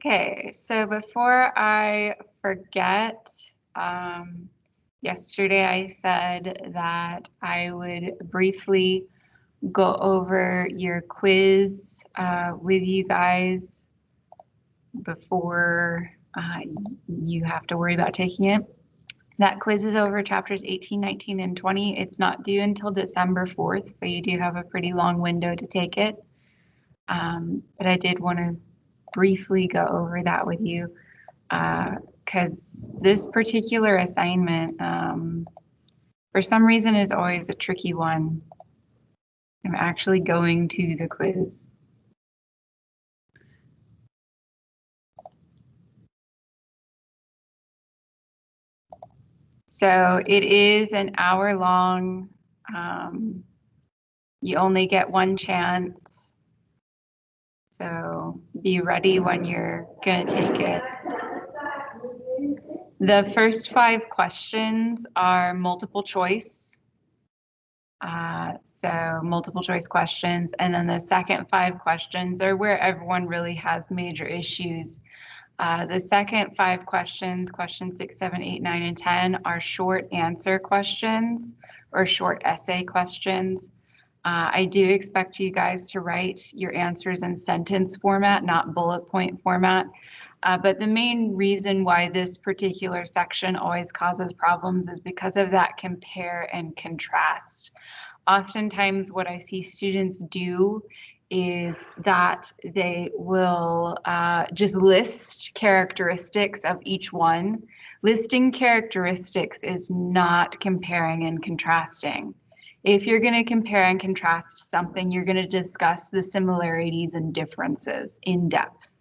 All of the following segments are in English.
Okay, so before I forget, yesterday I said that I would briefly go over your quiz with you guys before you have to worry about taking it. That quiz is over chapters 18, 19, and 20. It's not due until December 4th, so you do have a pretty long window to take it. But I did want to briefly go over that with you because this particular assignment, for some reason, is always a tricky one. I'm actually going to the quiz. So it is an hour long. You only get one chance. So be ready when you're going to take it. The first 5 questions are multiple choice. So multiple choice questions. And then the second 5 questions are where everyone really has major issues. The second 5 questions, questions 6, 7, 8, 9, and 10, are short answer questions or short essay questions. I do expect you guys to write your answers in sentence format, not bullet point format. But the main reason why this particular section always causes problems is because of that compare and contrast. Oftentimes what I see students do is that they will just list characteristics of each one. Listing characteristics is not comparing and contrasting. If you're going to compare and contrast something, you're going to discuss the similarities and differences in depth,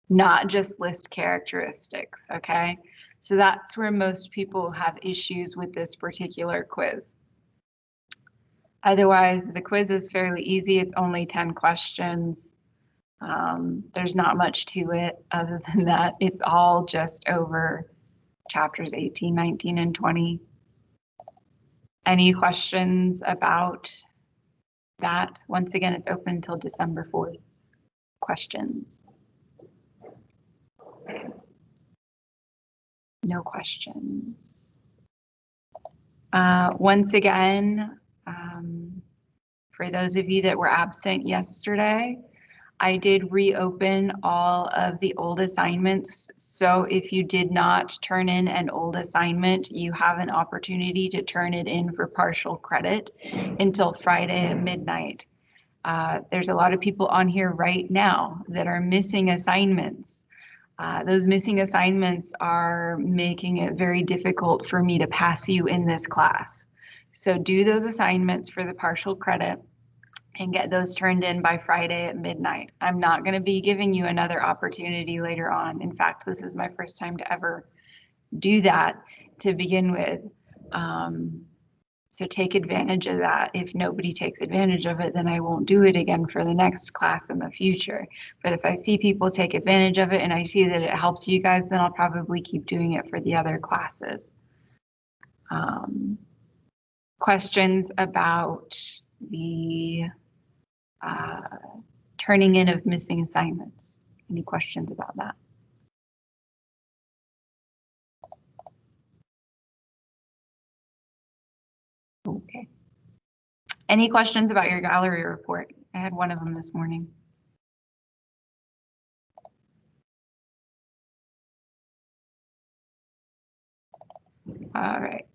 not just list characteristics, okay? So that's where most people have issues with this particular quiz. Otherwise, the quiz is fairly easy. It's only 10 questions. There's not much to it other than that. It's all just over chapters 18, 19, and 20. Any questions about that? Once again, it's open until December 4th. Questions? No questions. Once again, for those of you that were absent yesterday, I did reopen all of the old assignments. So if you did not turn in an old assignment, you have an opportunity to turn it in for partial credit until Friday at midnight. There's a lot of people on here right now that are missing assignments. Those missing assignments are making it very difficult for me to pass you in this class. So do those assignments for the partial credit and get those turned in by Friday at midnight. I'm not going to be giving you another opportunity later on. In fact, this is my first time to ever do that to begin with. So take advantage of that. If nobody takes advantage of it, then I won't do it again for the next class in the future. But if I see people take advantage of it and I see that it helps you guys, then I'll probably keep doing it for the other classes. Questions about the turning in of missing assignments? Any questions about that? Okay. Any questions about your gallery report? I had one of them this morning. All right.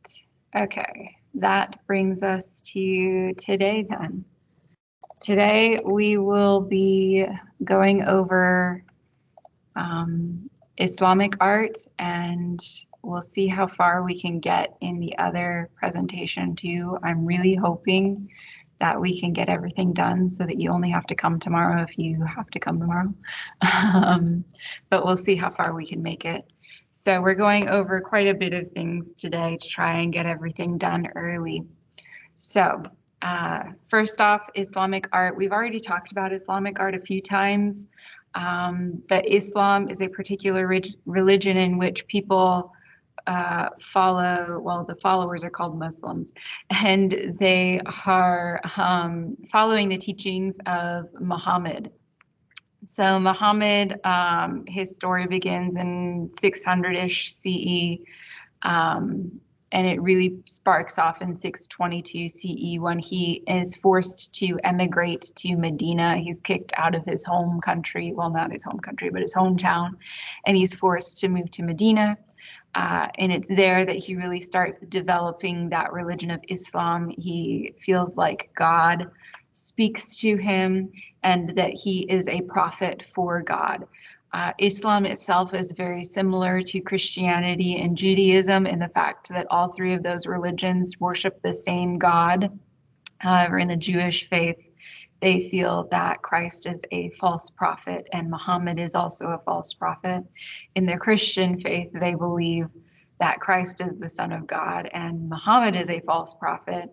Okay. That brings us to today then. Today we will be going over Islamic art, and we'll see how far we can get in the other presentation too. I'm really hoping that we can get everything done so that you only have to come tomorrow if you have to come tomorrow. But we'll see how far we can make it. So we're going over quite a bit of things today to try and get everything done early. So first off, Islamic art. We've already talked about Islamic art a few times, but Islam is a particular religion in which people follow, well, the followers are called Muslims, and they are following the teachings of Muhammad. So Muhammad, his story begins in 600-ish CE, and it really sparks off in 622 CE when he is forced to emigrate to Medina. He's kicked out of his home country, well, not his home country, but his hometown, and he's forced to move to Medina. And it's there that he really starts developing that religion of Islam. He feels like God speaks to him and that he is a prophet for God. Islam itself is very similar to Christianity and Judaism in the fact that all three of those religions worship the same God. However, in the Jewish faith, they feel that Christ is a false prophet and Muhammad is also a false prophet. In the Christian faith, they believe that Christ is the Son of God and Muhammad is a false prophet.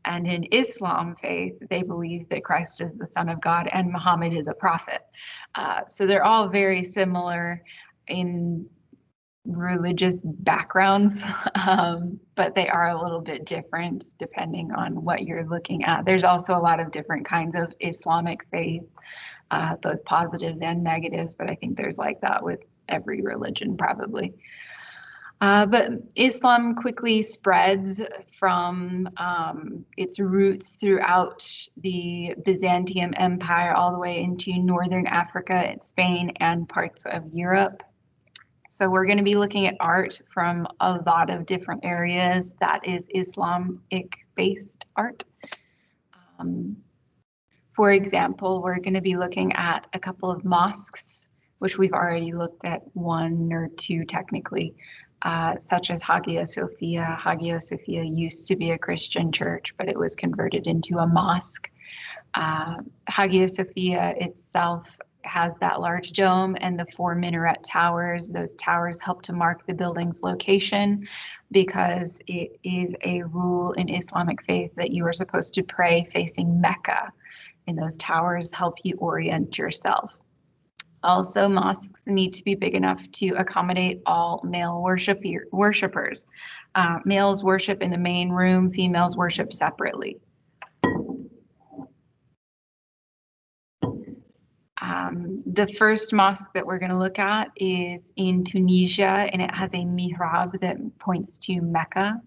And in Islam faith, they believe that Christ is the Son of God and Muhammad is a prophet. So they're all very similar in religious backgrounds, but they are a little bit different depending on what you're looking at. There's also a lot of different kinds of Islamic faith, both positives and negatives, but I think there's like that with every religion probably. But Islam quickly spreads from its roots throughout the Byzantium Empire all the way into Northern Africa, Spain, and parts of Europe. So we're going to be looking at art from a lot of different areas that is Islamic-based art. For example, we're going to be looking at a couple of mosques, which we've already looked at one or two technically, such as Hagia Sophia. Hagia Sophia used to be a Christian church, but it was converted into a mosque. Hagia Sophia itself has that large dome and the 4 minaret towers. Those towers help to mark the building's location because it is a rule in Islamic faith that you are supposed to pray facing Mecca, and those towers help you orient yourself. Also, mosques need to be big enough to accommodate all male worshipers. Males worship in the main room, females worship separately. The first mosque that we're going to look at is in Tunisia, and it has a mihrab that points to Mecca.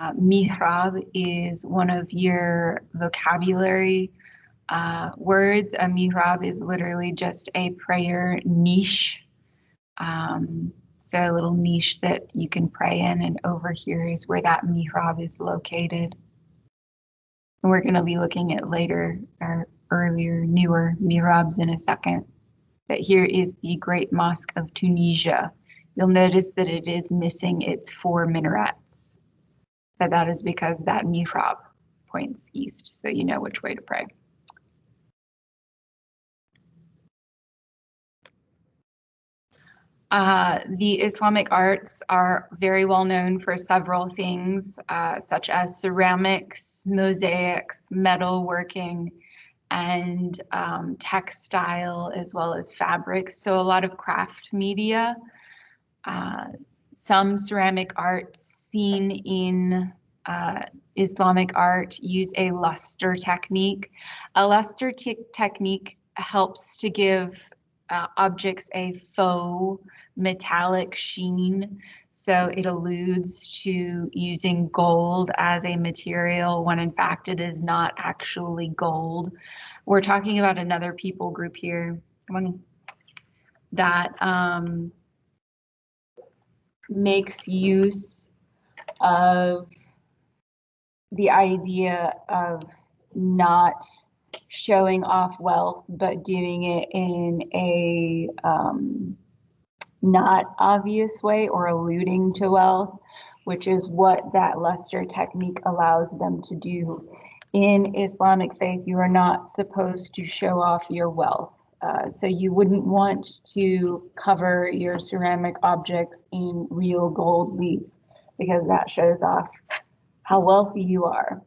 Mihrab is one of your vocabulary words. A mihrab is literally just a prayer niche. So a little niche that you can pray in, and over here is where that mihrab is located. And we're going to be looking at later or earlier, newer mihrabs in a second. But here is the Great Mosque of Tunisia. You'll notice that it is missing its 4 minarets, but that is because that mihrab points east, so you know which way to pray. The Islamic arts are very well known for several things, such as ceramics, mosaics, metalworking, and textile, as well as fabrics. So a lot of craft media. Some ceramic arts seen in Islamic art use a luster technique. A luster technique helps to give objects a faux metallic sheen. So it alludes to using gold as a material when in fact it is not actually gold. We're talking about another people group here that makes use of the idea of not showing off wealth, but doing it in a not obvious way or alluding to wealth, which is what that luster technique allows them to do. In Islamic faith, you are not supposed to show off your wealth. So you wouldn't want to cover your ceramic objects in real gold leaf because that shows off how wealthy you are.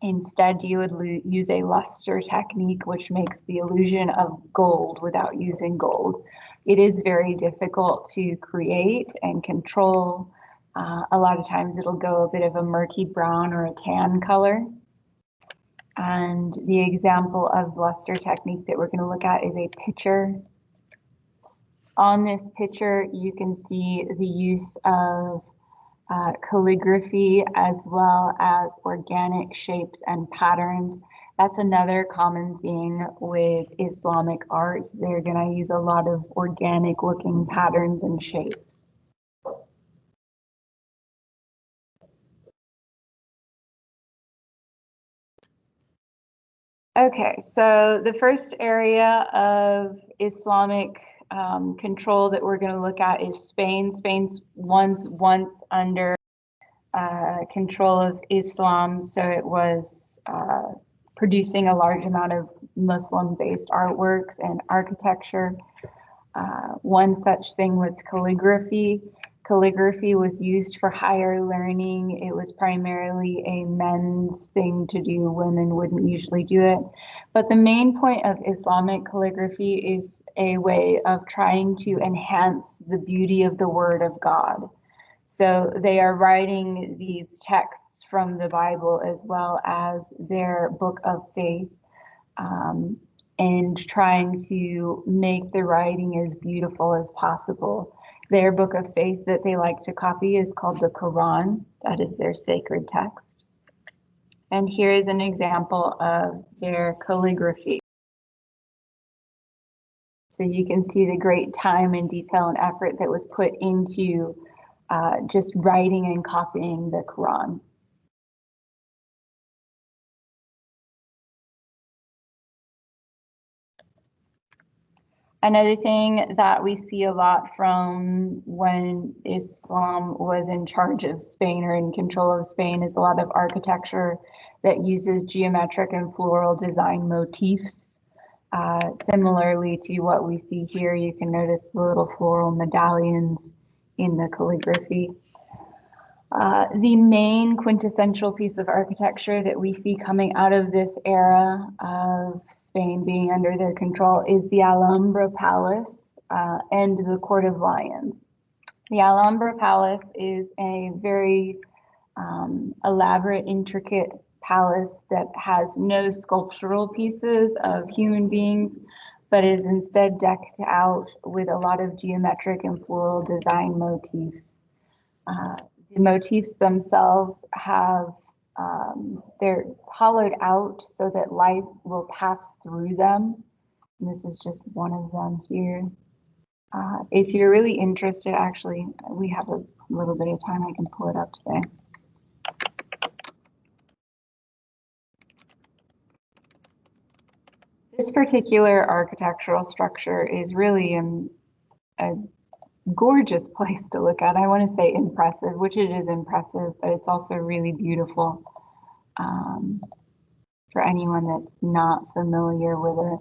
Instead, you would use a luster technique, which makes the illusion of gold without using gold. It is very difficult to create and control. A lot of times it'll go a bit of a murky brown or a tan color. And the example of luster technique that we're going to look at is a picture. On this picture, you can see the use of calligraphy as well as organic shapes and patterns. That's another common thing with Islamic art. They're going to use a lot of organic looking patterns and shapes. Okay, so the first area of Islamic control that we're going to look at is Spain. Spain's once under control of Islam, so it was producing a large amount of Muslim-based artworks and architecture. One such thing was calligraphy. Calligraphy was used for higher learning. It was primarily a men's thing to do. Women wouldn't usually do it. But the main point of Islamic calligraphy is a way of trying to enhance the beauty of the Word of God. So they are writing these texts from the Bible as well as their book of faith, and trying to make the writing as beautiful as possible. Their book of faith that they like to copy is called the Quran. That is their sacred text. And here is an example of their calligraphy. So you can see the great time and detail and effort that was put into just writing and copying the Quran. Another thing that we see a lot from when Islam was in charge of Spain or in control of Spain is a lot of architecture that uses geometric and floral design motifs. Similarly to what we see here, you can notice the little floral medallions in the calligraphy. The main quintessential piece of architecture that we see coming out of this era of Spain being under their control is the Alhambra Palace and the Court of Lions. The Alhambra Palace is a very elaborate, intricate palace that has no sculptural pieces of human beings, but is instead decked out with a lot of geometric and floral design motifs. The motifs themselves have, they're hollowed out so that light will pass through them. And this is just one of them here. If you're really interested, actually, we have a little bit of time. I can pull it up today. This particular architectural structure is really a gorgeous place to look at. I want to say impressive, which it is impressive, but it's also really beautiful for anyone that's not familiar with it.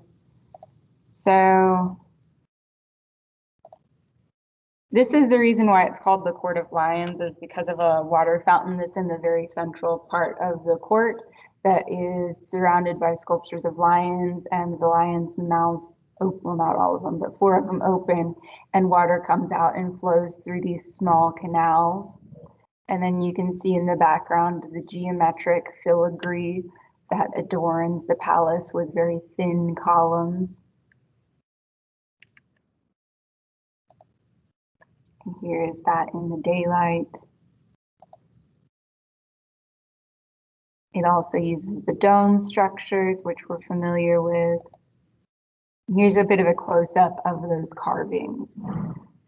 So this is the reason why it's called the Court of Lions, is because of a water fountain that's in the very central part of the court that is surrounded by sculptures of lions, and the lions' mouths, well, not all of them, but 4 of them open, and water comes out and flows through these small canals. And then you can see in the background the geometric filigree that adorns the palace with very thin columns. And here is that in the daylight. It also uses the dome structures, which we're familiar with. Here's a bit of a close-up of those carvings.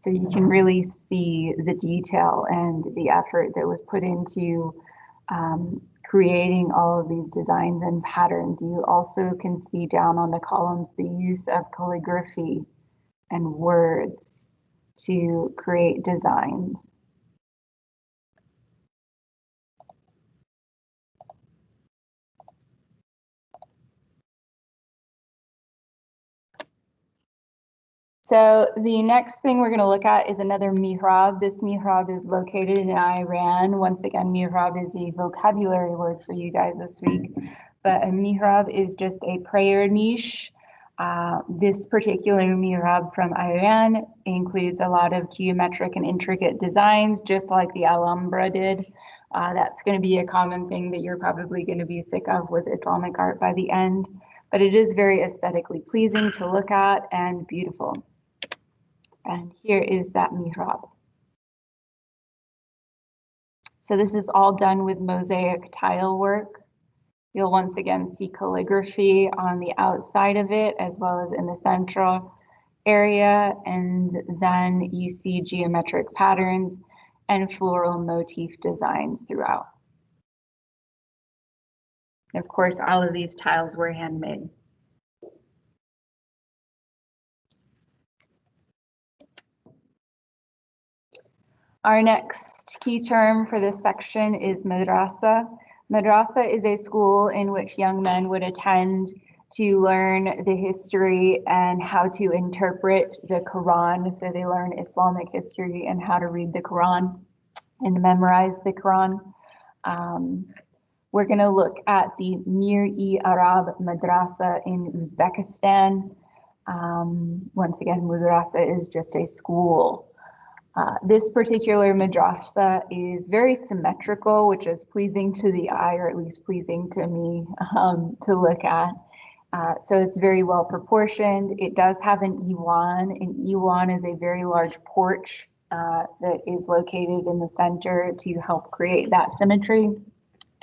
So you can really see the detail and the effort that was put into creating all of these designs and patterns. You also can see down on the columns the use of calligraphy and words to create designs. So the next thing we're going to look at is another mihrab. This mihrab is located in Iran. Once again, mihrab is a vocabulary word for you guys this week, but a mihrab is just a prayer niche. This particular mihrab from Iran includes a lot of geometric and intricate designs, just like the Alhambra did. That's going to be a common thing that you're probably going to be sick of with Islamic art by the end, but it is very aesthetically pleasing to look at and beautiful. And here is that mihrab. So this is all done with mosaic tile work. You'll once again see calligraphy on the outside of it as well as in the central area, and then you see geometric patterns and floral motif designs throughout. And of course, all of these tiles were handmade. Our next key term for this section is madrasa. Madrasa is a school in which young men would attend to learn the history and how to interpret the Quran. So they learn Islamic history and how to read the Quran and memorize the Quran. We're going to look at the Mir-e-Arab Madrasa in Uzbekistan. Once again, madrasa is just a school. This particular madrasa is very symmetrical, which is pleasing to the eye, or at least pleasing to me to look at. So it's very well proportioned. It does have an iwan. An iwan is a very large porch that is located in the center to help create that symmetry.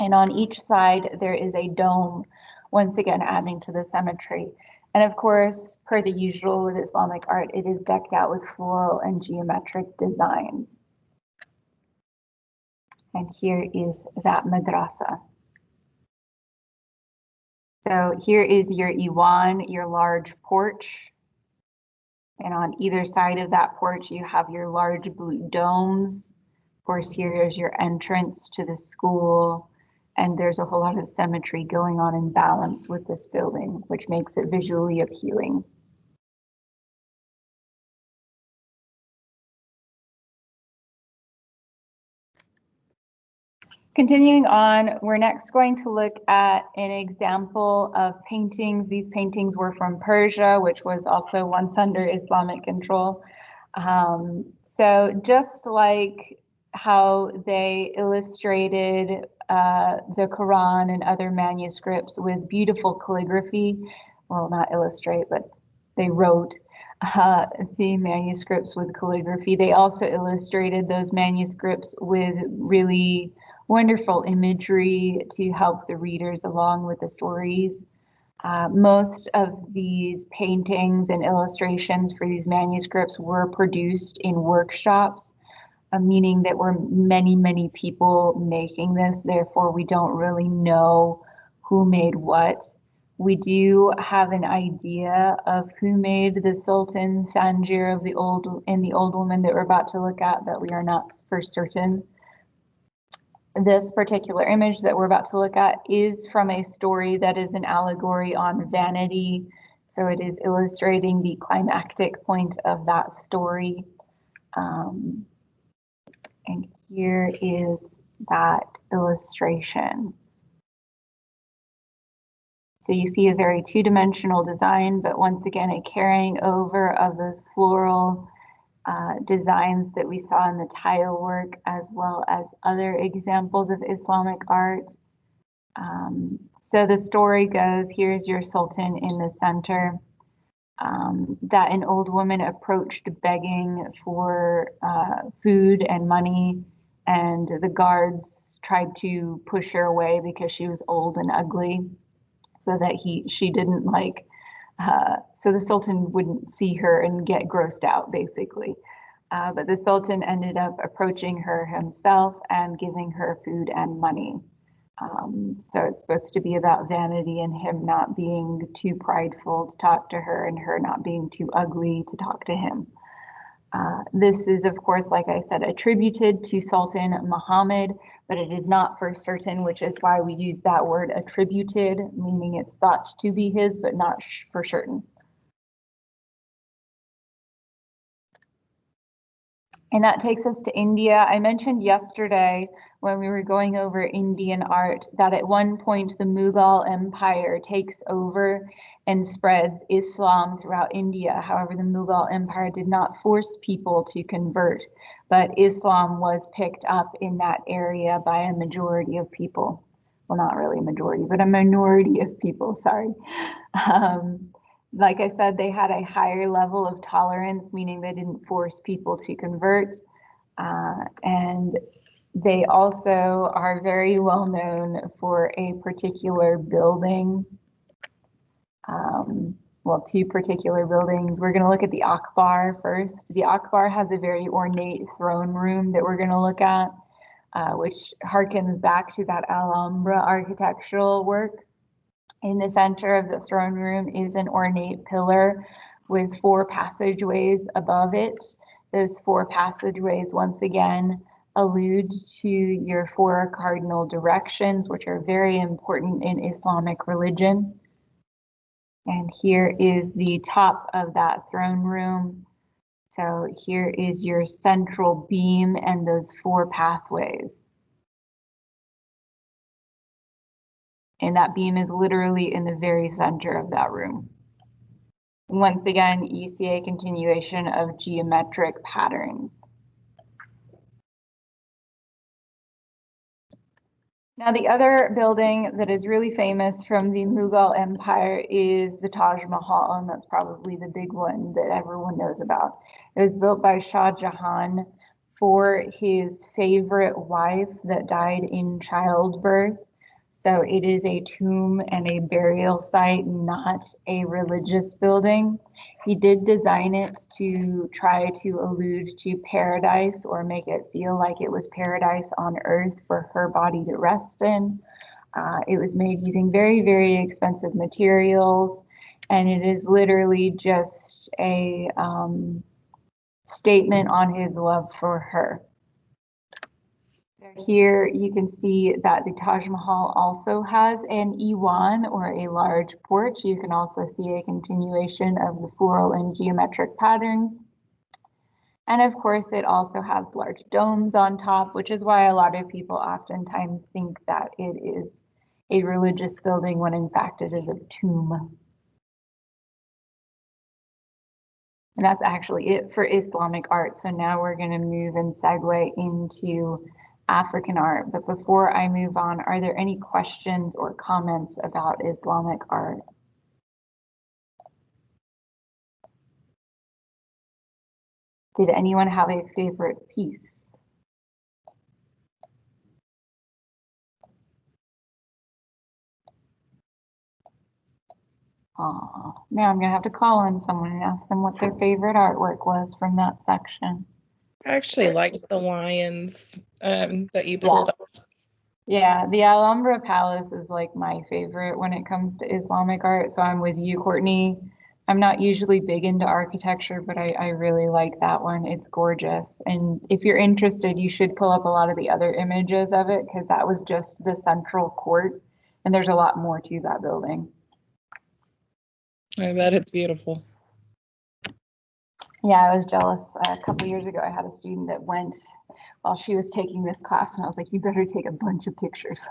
And on each side, there is a dome, once again adding to the symmetry. And of course, per the usual with Islamic art, it is decked out with floral and geometric designs. And here is that madrasa. So here is your iwan, your large porch. And on either side of that porch, you have your large blue domes. Of course, here is your entrance to the school. And there's a whole lot of symmetry going on in balance with this building, which makes it visually appealing. Continuing on, we're next going to look at an example of paintings. These paintings were from Persia, which was also once under Islamic control. So just like how they illustrated the Quran and other manuscripts with beautiful calligraphy, well, not illustrate, but they wrote the manuscripts with calligraphy. They also illustrated those manuscripts with really wonderful imagery to help the readers along with the stories. Most of these paintings and illustrations for these manuscripts were produced in workshops, meaning that were many, many people making this. Therefore, we don't really know who made what. We do have an idea of who made the Sultan Sanjir of the Old Woman that we're about to look at, but we are not for certain. This particular image that we're about to look at is from a story that is an allegory on vanity. So it is illustrating the climactic point of that story. And here is that illustration. So you see a very two-dimensional design, but once again, a carrying over of those floral designs that we saw in the tile work, as well as other examples of Islamic art. So the story goes, here's your sultan in the center, that an old woman approached begging for food and money, and the guards tried to push her away because she was old and ugly, so that she didn't like, so the Sultan wouldn't see her and get grossed out, basically. But the Sultan ended up approaching her himself and giving her food and money. So it's supposed to be about vanity and him not being too prideful to talk to her and her not being too ugly to talk to him. This is, of course, like I said, attributed to Sultan Muhammad, but it is not for certain, which is why we use that word attributed, meaning it's thought to be his, but not for certain. And that takes us to India. I mentioned yesterday when we were going over Indian art that at one point the Mughal Empire takes over and spreads Islam throughout India. However, the Mughal Empire did not force people to convert, but Islam was picked up in that area by a majority of people. Well, not really a majority, but a minority of people, sorry. Like I said, they had a higher level of tolerance, meaning they didn't force people to convert. And they also are very well known for a particular building. Well, two particular buildings. We're going to look at the Akbar first. The Akbar has a very ornate throne room that we're going to look at, which harkens back to that Alhambra architectural work. In the center of the throne room is an ornate pillar with 4 passageways above it. Those 4 passageways, once again, allude to your 4 cardinal directions, which are very important in Islamic religion. And here is the top of that throne room. So here is your central beam and those 4 pathways. And that beam is literally in the very center of that room. Once again, you see a continuation of geometric patterns. Now, the other building that is really famous from the Mughal Empire is the Taj Mahal, and that's probably the big one that everyone knows about. It was built by Shah Jahan for his favorite wife that died in childbirth. So it is a tomb and a burial site, not a religious building. He did design it to try to allude to paradise or make it feel like it was paradise on earth for her body to rest in. It was made using very, very expensive materials, and it is literally just a statement on his love for her. Here you can see that the Taj Mahal also has an Iwan, or a large porch. You can also see a continuation of the floral and geometric patterns. And of course, it also has large domes on top, which is why a lot of people oftentimes think that it is a religious building when in fact it is a tomb. And that's actually it for Islamic art. So now we're going to move and segue into African art. But before I move on, are there any questions or comments about Islamic art? Did anyone have a favorite piece? Now I'm going to have to call on someone and ask them what their favorite artwork was from that section. I actually liked the lions that you pulled up. Yeah, the Alhambra Palace is like my favorite when it comes to Islamic art. So I'm with you, Courtney. I'm not usually big into architecture, but I really like that one. It's gorgeous. And if you're interested, you should pull up a lot of the other images of it, because that was just the central court. And there's a lot more to that building. I bet it's beautiful. Yeah, I was jealous. A couple years ago, I had a student that went while she was taking this class, and I was like, you better take a bunch of pictures.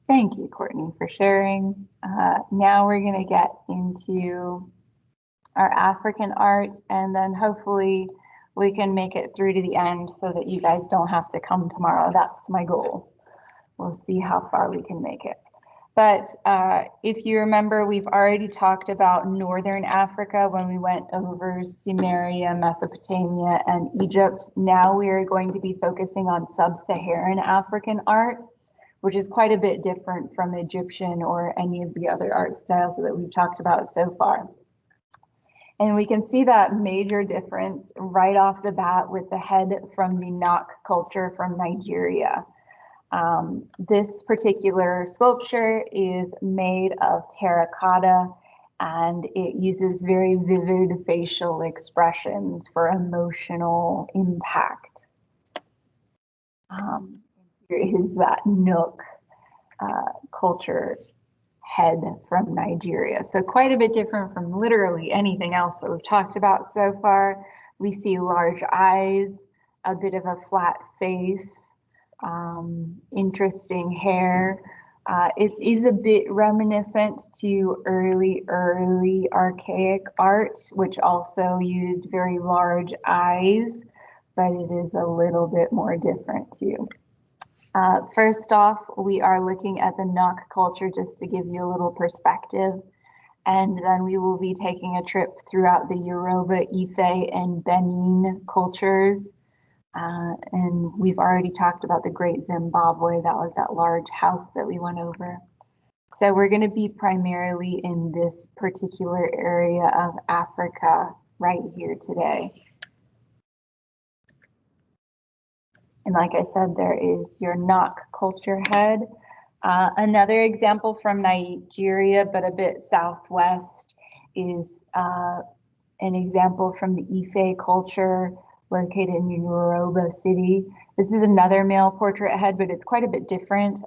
Thank you, Courtney, for sharing. Now we're going to get into our African art, and then hopefully we can make it through to the end so that you guys don't have to come tomorrow. That's my goal. We'll see how far we can make it. But if you remember, we've already talked about Northern Africa when we went over Sumeria, Mesopotamia, and Egypt. Now we are going to be focusing on sub-Saharan African art, which is quite a bit different from Egyptian or any of the other art styles that we've talked about so far. And we can see that major difference right off the bat with the head from the Nok culture from Nigeria. This particular sculpture is made of terracotta, and it uses very vivid facial expressions for emotional impact. Here is that Nok culture head from Nigeria. So quite a bit different from literally anything else that we've talked about so far. We see large eyes, a bit of a flat face, interesting hair. It is a bit reminiscent to early archaic art, which also used very large eyes, but it is a little bit more different too. First off, we are looking at the Nok culture just to give you a little perspective. And then we will be taking a trip throughout the Yoruba, Ife, and Benin cultures. And we've already talked about the Great Zimbabwe. That was that large house that we went over. So we're going to be primarily in this particular area of Africa right here today. And like I said, there is your Nok culture head. Another example from Nigeria, but a bit southwest, is an example from the Ife culture located in Yoruba City. This is another male portrait head, but it's quite a bit different.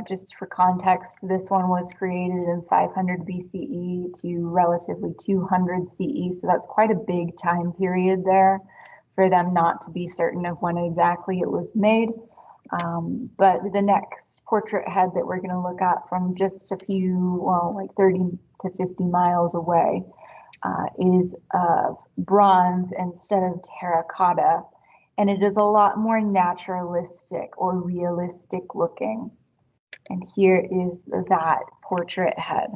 Just for context, this one was created in 500 BCE to relatively 200 CE, so that's quite a big time period there for them not to be certain of when exactly it was made. But the next portrait head that we're going to look at from just a few, well, like 30 to 50 miles away is of bronze instead of terracotta. And it is a lot more naturalistic or realistic looking. And here is that portrait head.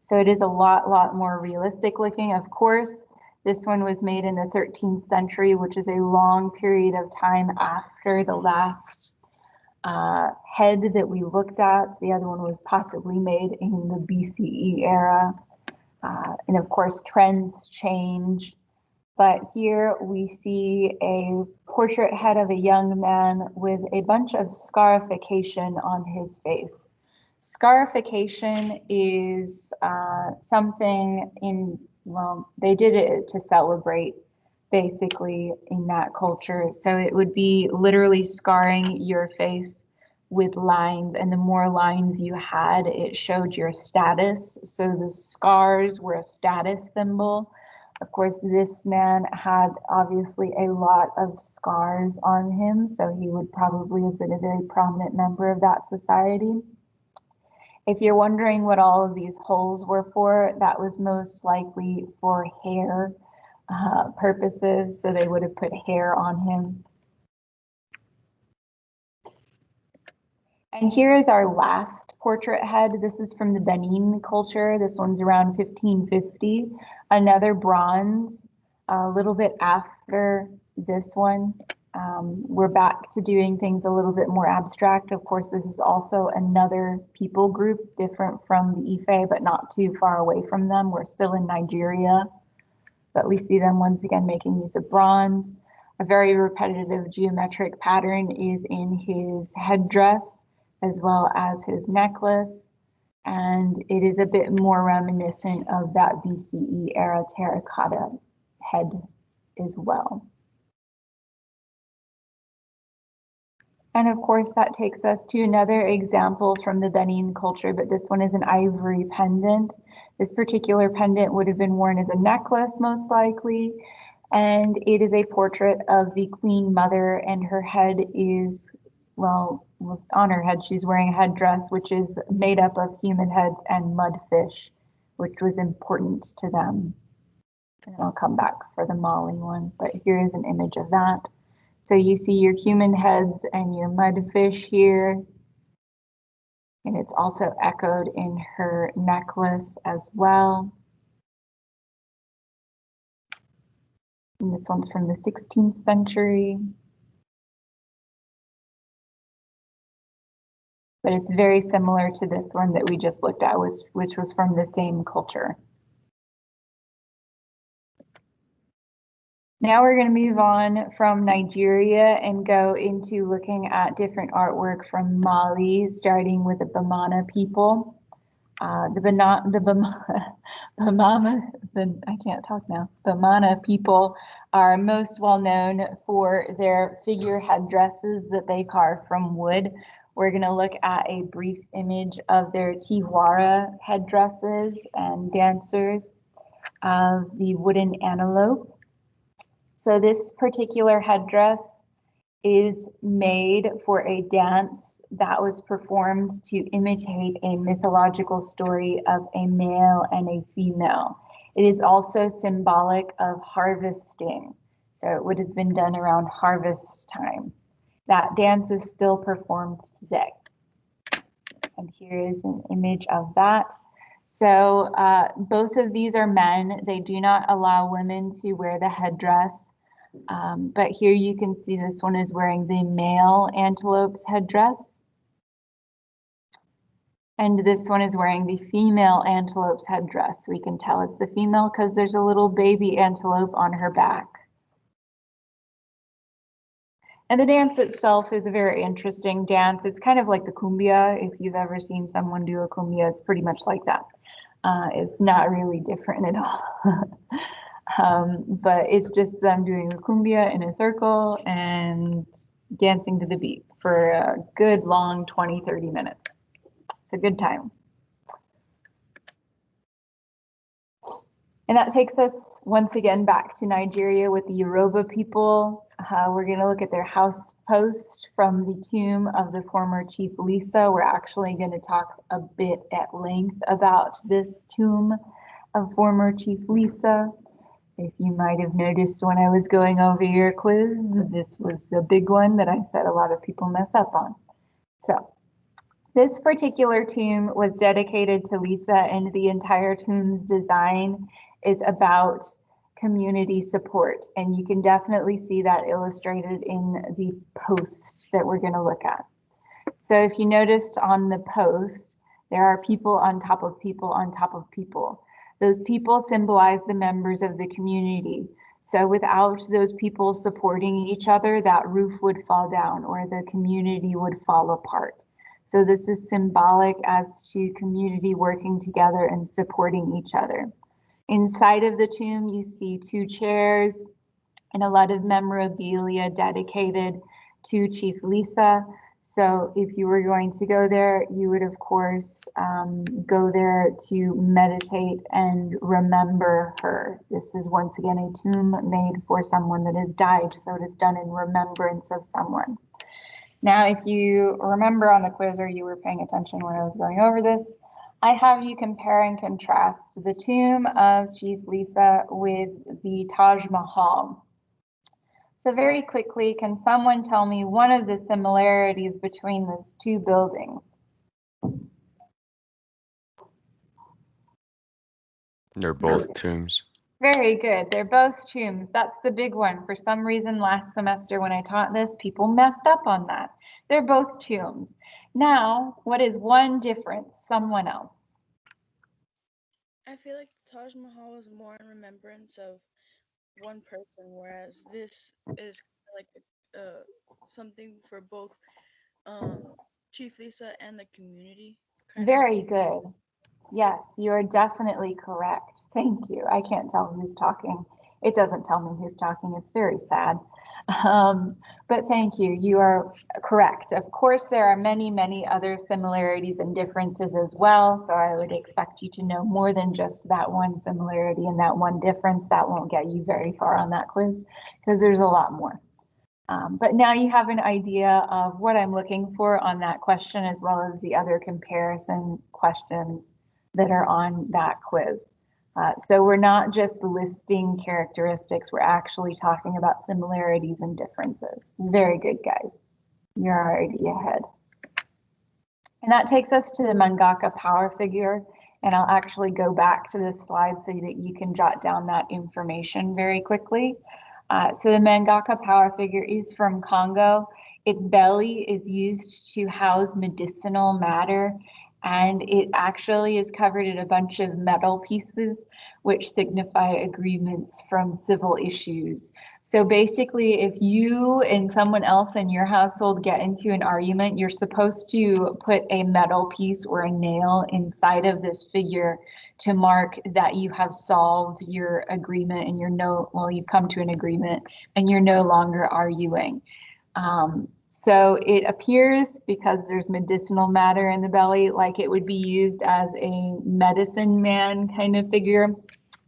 So it is a lot more realistic looking. Of course, this one was made in the 13th century, which is a long period of time after the last head that we looked at. The other one was possibly made in the BCE era. And of course, trends change. But here we see a portrait head of a young man with a bunch of scarification on his face. Scarification is something in, well, they did it to celebrate basically in that culture. So it would be literally scarring your face with lines, and the more lines you had, it showed your status. So the scars were a status symbol. Of course, this man had obviously a lot of scars on him, so he would probably have been a very prominent member of that society. If you're wondering what all of these holes were for, that was most likely for hair purposes, so they would have put hair on him. And here is our last portrait head. This is from the Benin culture. This one's around 1550. Another bronze, a little bit after this one. We're back to doing things a little bit more abstract. Of course, this is also another people group, different from the Ife, but not too far away from them. We're still in Nigeria, but we see them once again making use of bronze. A very repetitive geometric pattern is in his headdress as well as his necklace, and it is a bit more reminiscent of that BCE era terracotta head as well. And of course, that takes us to another example from the Benin culture, but this one is an ivory pendant. This particular pendant would have been worn as a necklace, most likely, and it is a portrait of the Queen Mother, and her head is, well, on her head, she's wearing a headdress, which is made up of human heads and mudfish, which was important to them. And I'll come back for the Mali one, but here is an image of that. So you see your human heads and your mudfish here. And it's also echoed in her necklace as well. And this one's from the 16th century. But it's very similar to this one that we just looked at, which was from the same culture. Now we're going to move on from Nigeria and go into looking at different artwork from Mali, starting with the Bamana people. Bamana people are most well known for their figure headdresses that they carve from wood. We're going to look at a brief image of their tiwara headdresses and dancers of the wooden antelope. So this particular headdress is made for a dance that was performed to imitate a mythological story of a male and a female. It is also symbolic of harvesting. So it would have been done around harvest time. That dance is still performed today. And here is an image of that. So both of these are men. They do not allow women to wear the headdress. But here you can see this one is wearing the male antelope's headdress. And this one is wearing the female antelope's headdress. We can tell it's the female because there's a little baby antelope on her back. And the dance itself is a very interesting dance. It's kind of like the cumbia. If you've ever seen someone do a cumbia, it's pretty much like that. It's not really different at all. But it's just them doing a cumbia in a circle and dancing to the beat for a good long 20, 30 minutes. It's a good time. And that takes us once again back to Nigeria with the Yoruba people. We're going to look at their house post from the tomb of the former Chief Lisa. We're actually going to talk a bit at length about this tomb of former Chief Lisa. If you might have noticed when I was going over your quiz, this was a big one that I said a lot of people mess up on. So this particular tomb was dedicated to Lisa, and the entire tomb's design is about community support. And you can definitely see that illustrated in the post that we're going to look at. So if you noticed on the post, there are people on top of people on top of people. Those people symbolize the members of the community. So without those people supporting each other, that roof would fall down or the community would fall apart. So this is symbolic as to community working together and supporting each other. Inside of the tomb, you see 2 chairs and a lot of memorabilia dedicated to Chief Lisa. So if you were going to go there, you would of course go there to meditate and remember her. This is once again a tomb made for someone that has died, so it is done in remembrance of someone. Now, if you remember on the quiz or you were paying attention when I was going over this, I have you compare and contrast the tomb of Chief Lisa with the Taj Mahal. So very quickly, can someone tell me one of the similarities between those 2 buildings? They're both tombs. Very good. They're both tombs. That's the big one. For some reason, last semester when I taught this, people messed up on that. They're both tombs. Now, what is one difference? Someone else. I feel like Taj Mahal is more in remembrance of one person, whereas this is like something for both Chief Lisa and the community. Very good. Yes, you are definitely correct. Thank you. I can't tell who's talking. It doesn't tell me who's talking. It's very sad. But thank you. You are correct. Of course, there are many, many other similarities and differences as well. So I would expect you to know more than just that one similarity and that one difference. That won't get you very far on that quiz because there's a lot more. But now you have an idea of what I'm looking for on that question as well as the other comparison questions that are on that quiz. So we're not just listing characteristics, we're actually talking about similarities and differences. Very good, guys. You're already ahead. And that takes us to the mangaka power figure. And I'll actually go back to this slide so that you can jot down that information very quickly. So the mangaka power figure is from Congo. Its belly is used to house medicinal matter, and it actually is covered in a bunch of metal pieces which signify agreements from civil issues. So basically, if you and someone else in your household get into an argument, you're supposed to put a metal piece or a nail inside of this figure to mark that you have solved your agreement and you've come to an agreement and you're no longer arguing. So it appears, because there's medicinal matter in the belly, like it would be used as a medicine man kind of figure.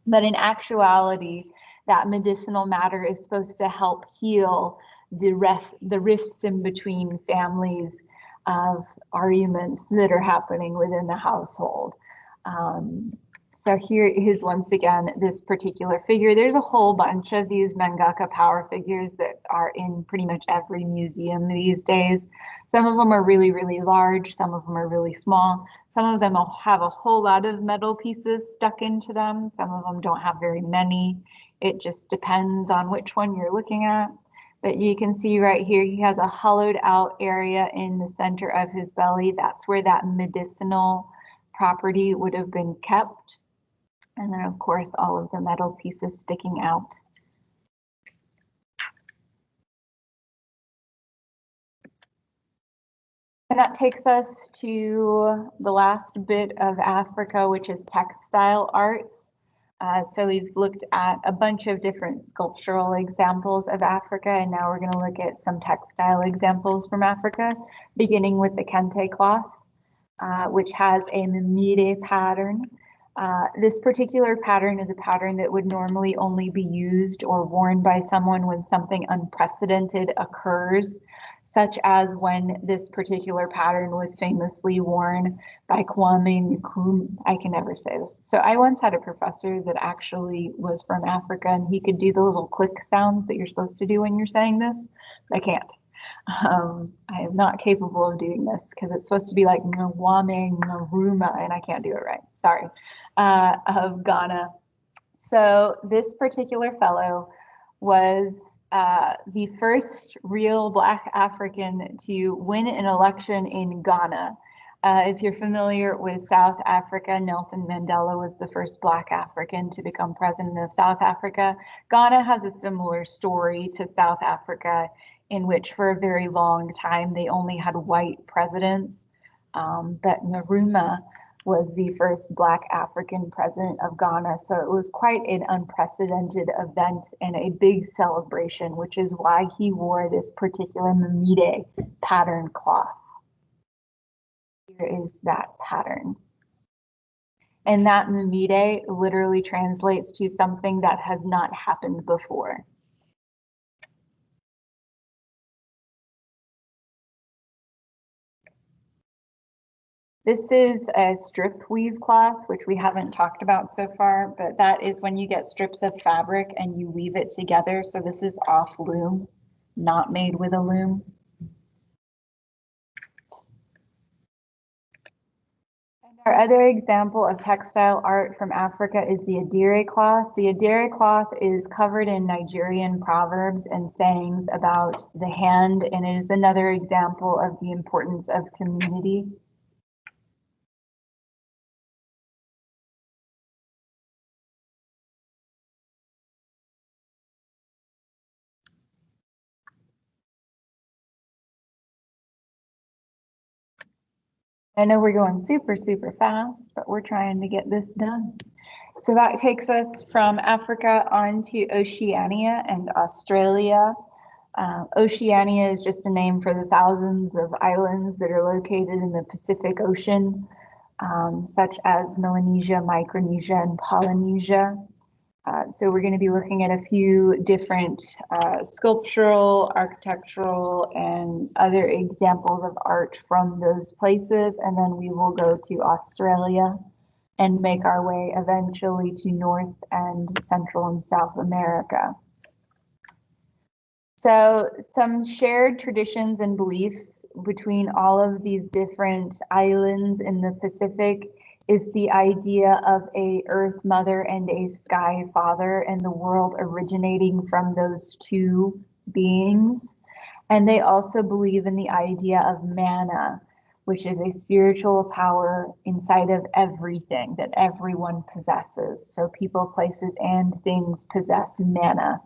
But in actuality, that medicinal matter is supposed to help heal the rifts in between families of arguments that are happening within the household. So here is once again this particular figure. There's a whole bunch of these mangaka power figures that are in pretty much every museum these days. Some of them are really, really large. Some of them are really small. Some of them have a whole lot of metal pieces stuck into them. Some of them don't have very many. It just depends on which one you're looking at. But you can see right here, he has a hollowed out area in the center of his belly. That's where that medicinal property would have been kept. And then of course, all of the metal pieces sticking out. And that takes us to the last bit of Africa, which is textile arts. So we've looked at a bunch of different sculptural examples of Africa, and now we're going to look at some textile examples from Africa, beginning with the kente cloth, which has a mamire pattern. This particular pattern is a pattern that would normally only be used or worn by someone when something unprecedented occurs, such as when this particular pattern was famously worn by Kwame Nkrumah. I can never say this. So I once had a professor that actually was from Africa, and he could do the little click sounds that you're supposed to do when you're saying this. I can't. I am not capable of doing this because it's supposed to be like Kwame Nkrumah, and I can't do it right. Sorry. Of Ghana. So this particular fellow was the first real Black African to win an election in Ghana. If you're familiar with South Africa, Nelson Mandela was the first Black African to become president of South Africa. Ghana has a similar story to South Africa, in which for a very long time they only had white presidents, but Nkrumah was the first Black African president of Ghana. So it was quite an unprecedented event and a big celebration, which is why he wore this particular mamire pattern cloth. Here is that pattern. And that mamire literally translates to something that has not happened before. This is a strip weave cloth, which we haven't talked about so far, but that is when you get strips of fabric and you weave it together. So this is off loom, not made with a loom. And our other example of textile art from Africa is the Adire cloth. The Adire cloth is covered in Nigerian proverbs and sayings about the hand, and it is another example of the importance of community. I know we're going super, super fast, but we're trying to get this done. So that takes us from Africa on to Oceania and Australia. Oceania is just a name for the thousands of islands that are located in the Pacific Ocean, such as Melanesia, Micronesia, and Polynesia. So we're going to be looking at a few different sculptural, architectural, and other examples of art from those places. And then we will go to Australia and make our way eventually to North and Central and South America. So some shared traditions and beliefs between all of these different islands in the Pacific is the idea of a Earth Mother and a Sky Father, and the world originating from those two beings. And they also believe in the idea of mana, which is a spiritual power inside of everything that everyone possesses. So people, places, and things possess mana.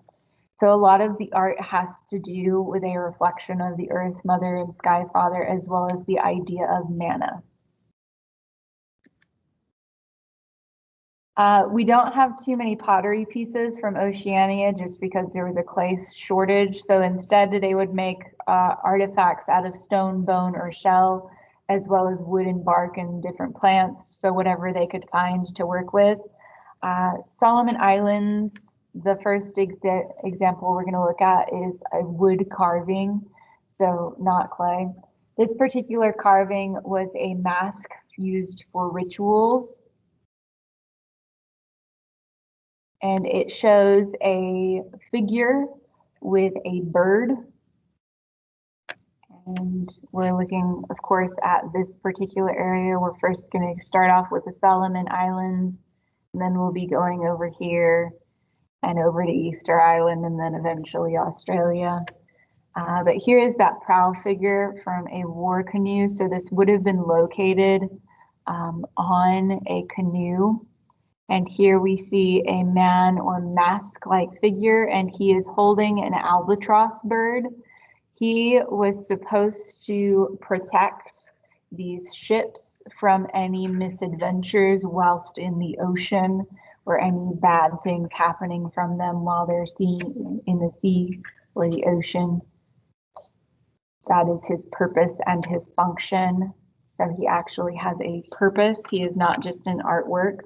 So a lot of the art has to do with a reflection of the Earth Mother and Sky Father, as well as the idea of mana. We don't have too many pottery pieces from Oceania just because there was a clay shortage. So instead they would make artifacts out of stone, bone, or shell, as well as wood and bark and different plants. So whatever they could find to work with. Solomon Islands The first example we're going to look at is a wood carving, so not clay. This particular carving was a mask used for rituals. And it shows a figure with a bird. And we're looking, of course, at this particular area. We're first going to start off with the Solomon Islands, and then we'll be going over here and over to Easter Island, and then eventually Australia. But here is that prow figure from a war canoe. So this would have been located on a canoe. And here we see a man or mask-like figure, and he is holding an albatross bird. He was supposed to protect these ships from any misadventures whilst in the ocean, or any bad things happening from them while they're in the sea or the ocean. That is his purpose and his function. So he actually has a purpose. He is not just an artwork.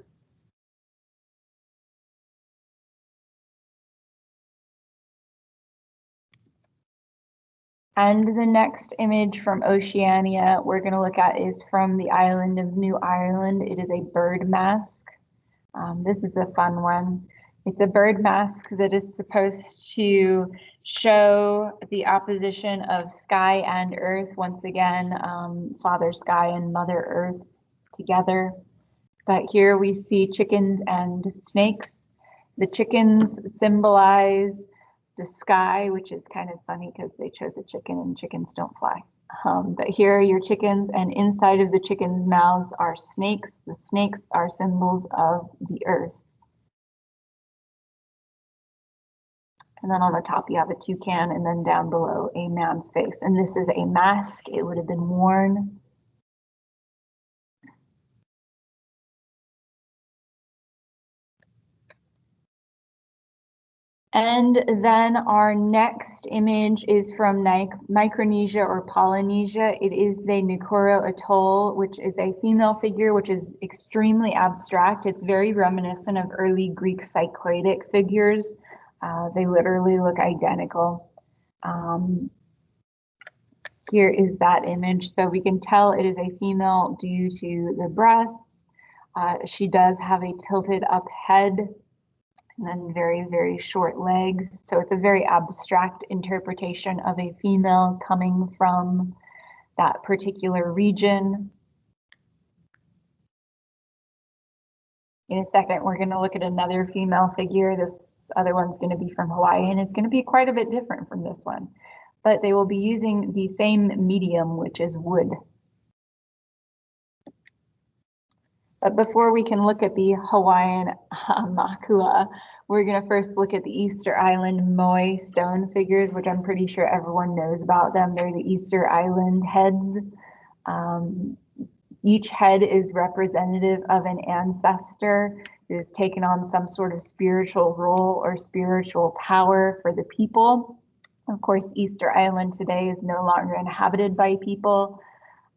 And the next image from Oceania we're going to look at is from the island of New Ireland. It is a bird mask. This is a fun one. It's a bird mask that is supposed to show the opposition of sky and earth. Once again, Father Sky and Mother Earth together. But here we see chickens and snakes. The chickens symbolize the sky, which is kind of funny because they chose a chicken and chickens don't fly. But here are your chickens, and inside of the chickens' mouths are snakes. The snakes are symbols of the earth. And then on the top you have a toucan, and then down below a man's face. And this is a mask. It would have been worn. And then our next image is from Micronesia or Polynesia. It is the Nakuru Atoll, which is a female figure, which is extremely abstract. It's very reminiscent of early Greek Cycladic figures. They literally look identical. Here is that image. So we can tell it is a female due to the breasts. She does have a tilted up head, and then very, very short legs. So it's a very abstract interpretation of a female coming from that particular region. In a second, we're going to look at another female figure. This other one's going to be from Hawaii, and it's going to be quite a bit different from this one. But they will be using the same medium, which is wood. But before we can look at the Hawaiian makua, we're going to first look at the Easter Island moai stone figures, which I'm pretty sure everyone knows about them. They're the Easter Island heads. Each head is representative of an ancestor who has taken on some sort of spiritual role or spiritual power for the people. Of course, Easter Island today is no longer inhabited by people.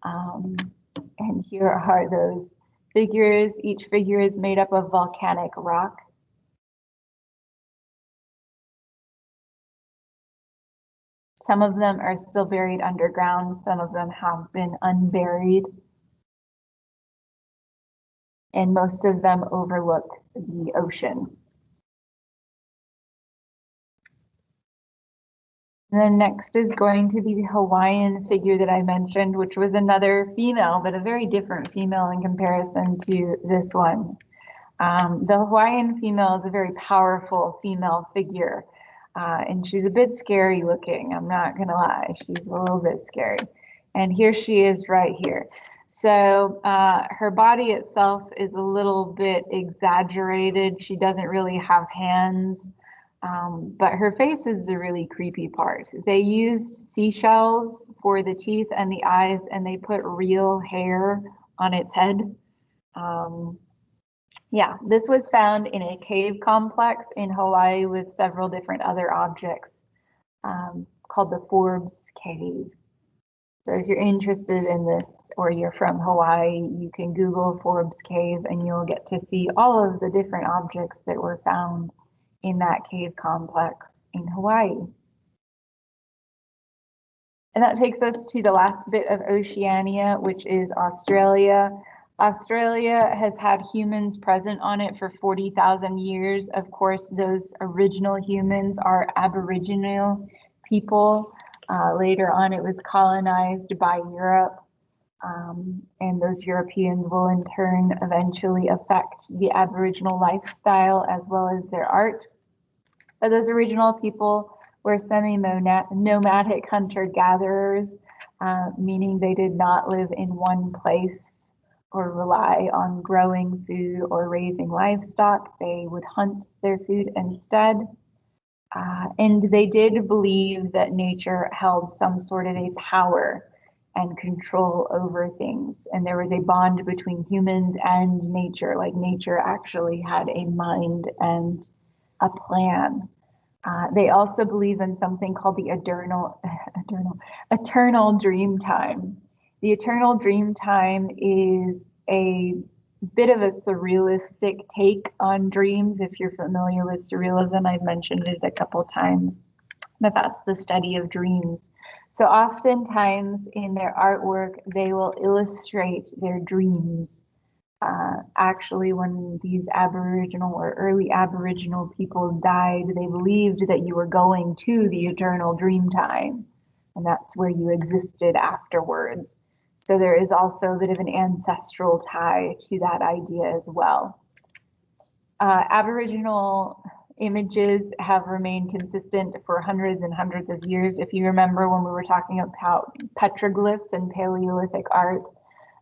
And here are those figures. Each figure is made up of volcanic rock. Some of them are still buried underground. Some of them have been unburied. And most of them overlook the ocean. And then next is going to be the Hawaiian figure that I mentioned, which was another female, but a very different female in comparison to this one. The Hawaiian female is a very powerful female figure, and she's a bit scary looking. I'm not gonna lie, she's a little bit scary. And here she is right here. So her body itself is a little bit exaggerated. She doesn't really have hands. But her face is the really creepy part. They used seashells for the teeth and the eyes, and they put real hair on its head. Yeah, this was found in a cave complex in Hawaii with several different other objects called the Forbes Cave. So if you're interested in this or you're from Hawaii, you can Google Forbes Cave and you'll get to see all of the different objects that were found in that cave complex in Hawaii. And that takes us to the last bit of Oceania, which is Australia. Australia has had humans present on it for 40,000 years. Of course, those original humans are Aboriginal people. Later on, it was colonized by Europe. And those Europeans will in turn eventually affect the Aboriginal lifestyle as well as their art. But those original people were semi-nomadic hunter-gatherers, meaning they did not live in one place or rely on growing food or raising livestock. They would hunt their food instead. And they did believe that nature held some sort of a power and control over things. And there was a bond between humans and nature, like nature actually had a mind and a plan. They also believe in something called the eternal dream time. The eternal dream time is a bit of a surrealistic take on dreams. If you're familiar with surrealism, I've mentioned it a couple times, but that's the study of dreams. So oftentimes in their artwork, they will illustrate their dreams. Actually, when these Aboriginal or early Aboriginal people died, they believed that you were going to the eternal dream time, and that's where you existed afterwards. So there is also a bit of an ancestral tie to that idea as well. Aboriginal images have remained consistent for hundreds and hundreds of years. If you remember when we were talking about petroglyphs and Paleolithic art,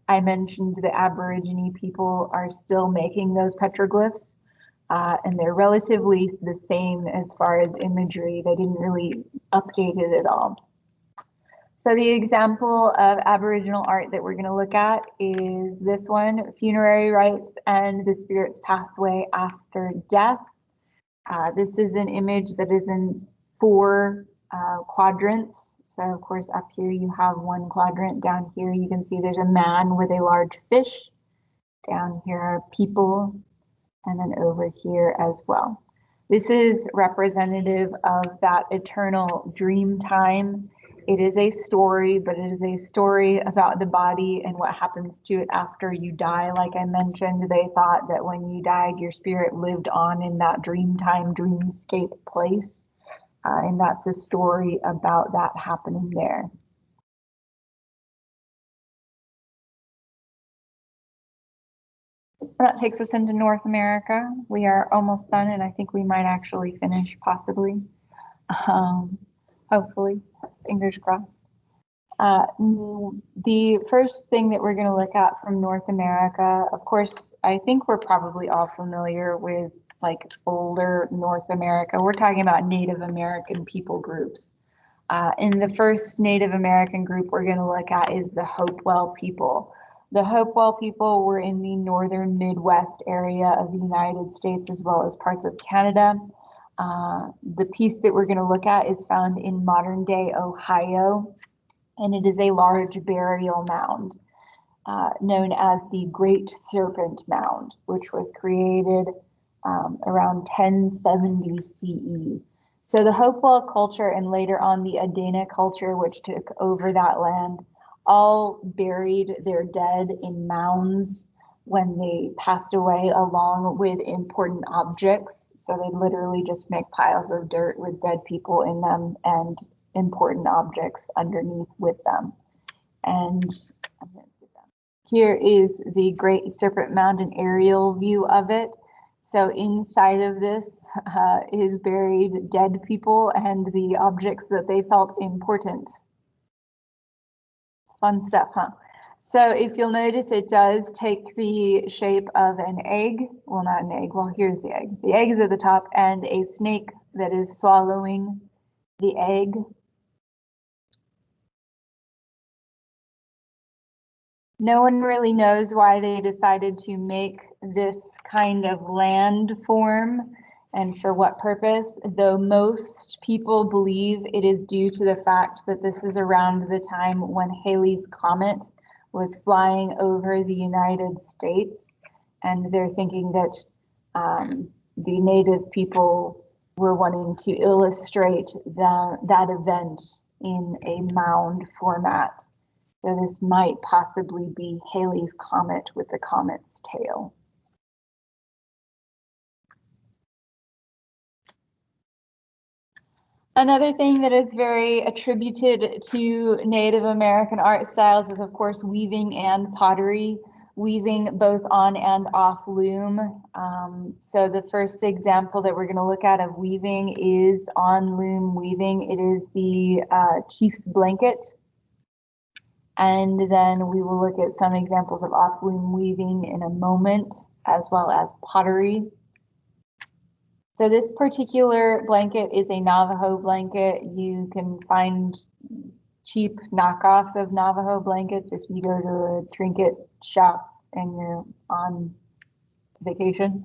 I mentioned the Aborigine people are still making those petroglyphs, and they're relatively the same as far as imagery. They didn't really update it at all. So the example of Aboriginal art that we're going to look at is this one, Funerary Rites and the Spirit's Pathway After Death. This is an image that is in 4 quadrants. So of course up here you have 1 quadrant. Down here you can see there's a man with a large fish. Down here are people, and then over here as well. This is representative of that eternal dream time. It is a story, but it is a story about the body and what happens to it after you die. Like I mentioned, they thought that when you died, your spirit lived on in that dream time, dreamscape place. And that's a story about that happening there. That takes us into North America. We are almost done, and I think we might actually finish possibly. Hopefully, fingers crossed. The first thing that we're going to look at from North America, of course, I think we're probably all familiar with like older North America. We're talking about Native American people groups. And the first Native American group we're going to look at is the Hopewell people. The Hopewell people were in the northern Midwest area of the United States as well as parts of Canada. The piece that we're going to look at is found in modern day Ohio, and it is a large burial mound known as the Great Serpent Mound, which was created around 1070 CE. So the Hopewell culture and later on the Adena culture, which took over that land, all buried their dead in mounds when they passed away along with important objects. So they literally just make piles of dirt with dead people in them and important objects underneath with them. And here is the Great Serpent Mound, an aerial view of it. So inside of this is buried dead people and the objects that they felt important. Fun stuff, huh? So if you'll notice, it does take the shape of an egg. Well, not an egg. Well, here's the egg. The egg is at the top and a snake that is swallowing the egg. No one really knows why they decided to make this kind of landform and for what purpose, though most people believe it is due to the fact that this is around the time when Halley's Comet was flying over the United States, and they're thinking that the native people we're wanting to illustrate that event in a mound format. So this might possibly be Halley's Comet with the comet's tail. Another thing that is very attributed to Native American art styles is, of course, weaving and pottery, weaving both on and off loom. So the first example that we're going to look at of weaving is on loom weaving. It is the chief's blanket. And then we will look at some examples of off loom weaving in a moment, as well as pottery. So this particular blanket is a Navajo blanket. You can find cheap knockoffs of Navajo blankets if you go to a trinket shop and you're on vacation.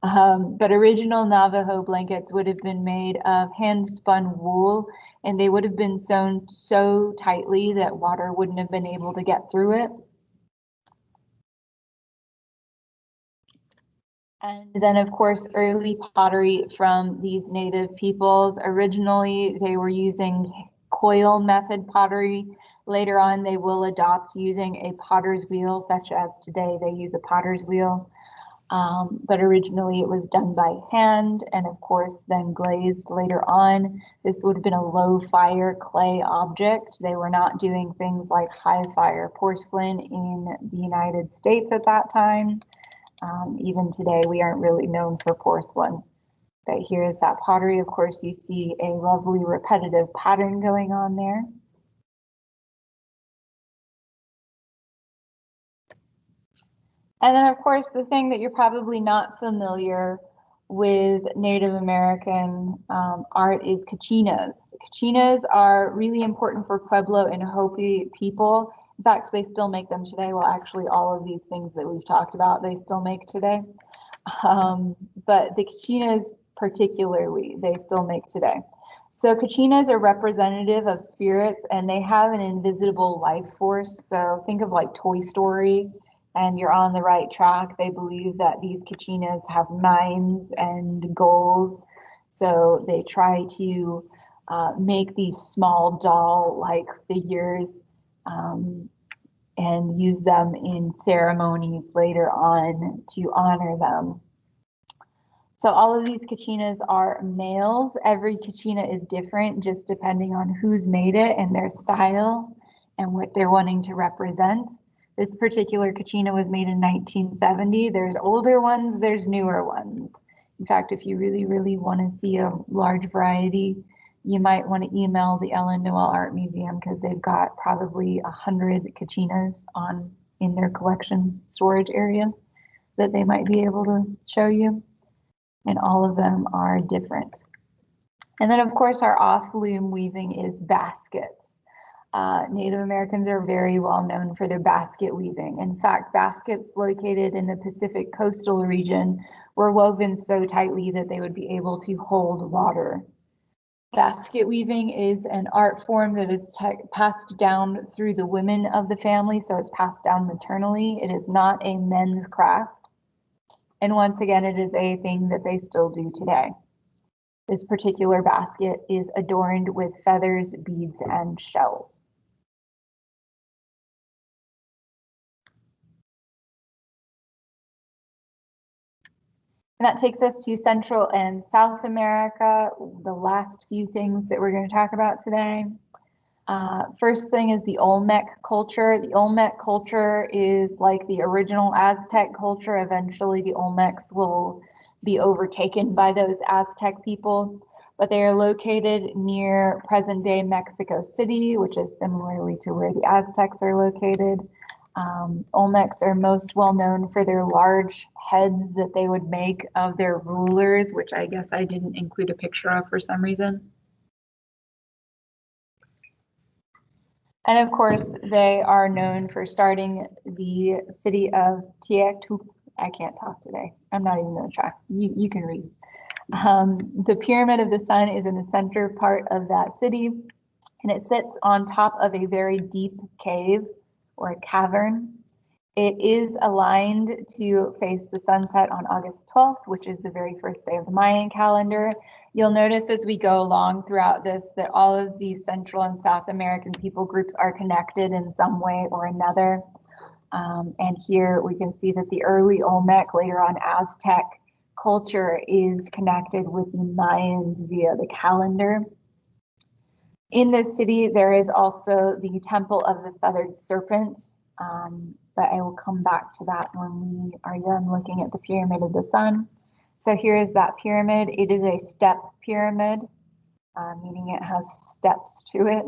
But original Navajo blankets would have been made of hand-spun wool, and they would have been sewn so tightly that water wouldn't have been able to get through it. And then, of course, early pottery from these native peoples. Originally, they were using coil method pottery. Later on, they will adopt using a potter's wheel, such as today they use a potter's wheel. But originally it was done by hand and, of course, then glazed later on. This would have been a low fire clay object. They were not doing things like high fire porcelain in the United States at that time. Even today, we aren't really known for porcelain. But here is that pottery. Of course, you see a lovely repetitive pattern going on there. And then, of course, the thing that you're probably not familiar with Native American art is cachinas. Cachinas are really important for Pueblo and Hopi people. In fact, they still make them today. Well, actually, all of these things that we've talked about, they still make today. But the cachinas particularly, they still make today. So cachinas are representative of spirits, and they have an invisible life force. So think of like Toy Story, and you're on the right track. They believe that these cachinas have minds and goals. So they try to make these small doll-like figures and use them in ceremonies later on to honor them. So all of these cachinas are males. Every kachina is different just depending on who's made it and their style and what they're wanting to represent. This particular kachina was made in 1970. There's older ones, there's newer ones. In fact, if you really, really want to see a large variety, you might want to email the Ellen Noel Art Museum because they've got probably 100 kachinas in their collection storage area that they might be able to show you. And all of them are different. And then, of course, our off-loom weaving is baskets. Native Americans are very well known for their basket weaving. In fact, baskets located in the Pacific coastal region were woven so tightly that they would be able to hold water. Basket weaving is an art form that is passed down through the women of the family, so it's passed down maternally. It is not a men's craft. And once again, it is a thing that they still do today. This particular basket is adorned with feathers, beads, and shells. And that takes us to Central and South America, the last few things that we're going to talk about today. First thing is the Olmec culture. The Olmec culture is like the original Aztec culture. Eventually, the Olmecs will be overtaken by those Aztec people, but they are located near present-day Mexico City, which is similarly to where the Aztecs are located. Olmecs are most well known for their large heads that they would make of their rulers, which I guess I didn't include a picture of for some reason. And of course, they are known for starting the city of Tiahuanaco. I can't talk today. I'm not even going to try. You can read. The Pyramid of the Sun is in the center part of that city, and it sits on top of a very deep cave or a cavern. It is aligned to face the sunset on August 12th, which is the very first day of the Mayan calendar. You'll notice as we go along throughout this that all of these Central and South American people groups are connected in some way or another. And here we can see that the early Olmec, later on Aztec culture is connected with the Mayans via the calendar. In this city, there is also the Temple of the Feathered Serpent, but I will come back to that when we are done looking at the Pyramid of the Sun. So here is that pyramid. It is a step pyramid, meaning it has steps to it.